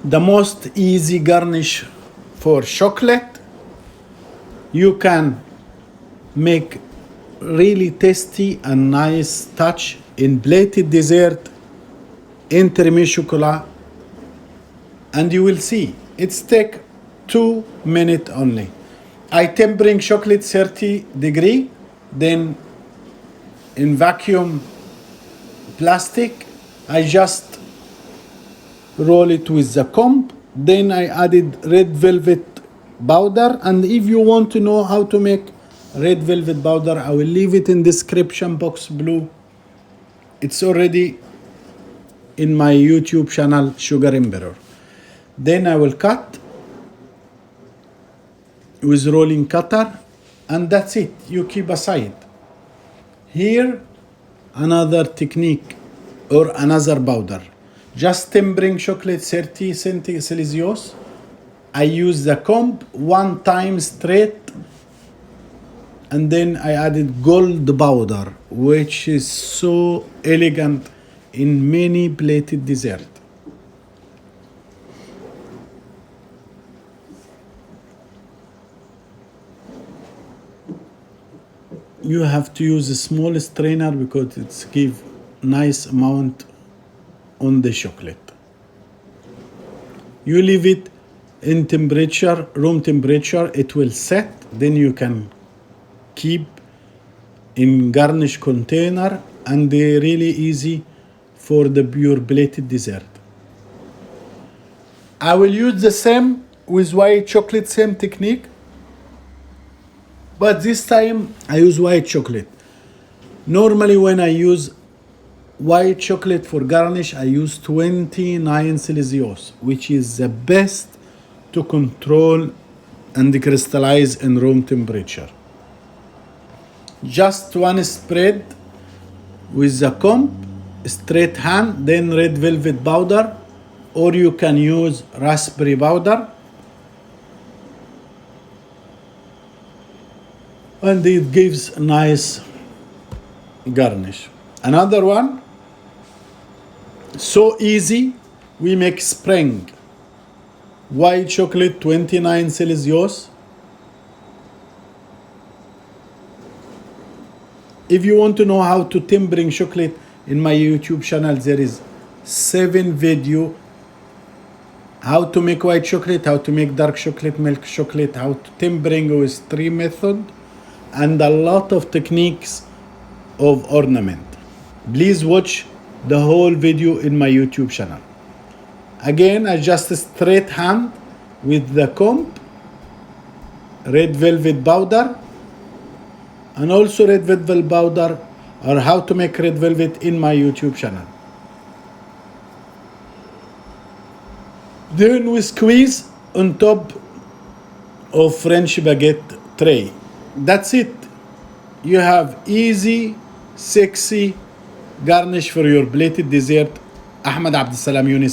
the most easy garnish for chocolate. You can make really tasty and nice touch in plated dessert, in tiramisu chocolate, and you will see it's take 2 minutes only. I tempering chocolate 30 degree, then in vacuum plastic I just roll it with the comb. Then I added red velvet powder, and if you want to know how to make red velvet powder, I will leave it in description box below. It's already in my YouTube channel, Sugar Emperor. Then I will cut with rolling cutter, and that's it. You keep aside. Here another technique or another powder. Just tempering chocolate 30 Celsius. I use the comb 1 time straight, and then I added gold powder, which is so elegant in many plated dessert. You have to use a small strainer because it's give nice amount on the chocolate. You leave it in temperature, room temperature, it will set. Then you can keep in garnish container, and they're really easy for the pure plated dessert. I will use the same with white chocolate, same technique, but this time I use white chocolate. Normally when I use white chocolate for garnish, I use 29 Celsius, which is the best to control and crystallize in room temperature. Just one spread with the comb, straight hand, then red velvet powder, or you can use raspberry powder, and it gives nice garnish. Another one, so easy, we make spring. White chocolate 29 Celsius. If you want to know how to tempering chocolate, in my YouTube channel there is 7 video how to make white chocolate, how to make dark chocolate, milk chocolate, how to tempering with 3 method, and a lot of techniques of ornament. Please watch the whole video in my YouTube channel. Again, I just straight hand with the comb, red velvet powder, and also red velvet powder, or how to make red velvet in my YouTube channel. Then we squeeze on top of French baguette tray. That's it. You have easy, sexy garnish for your plated dessert. Ahmed Abdessalam Younis.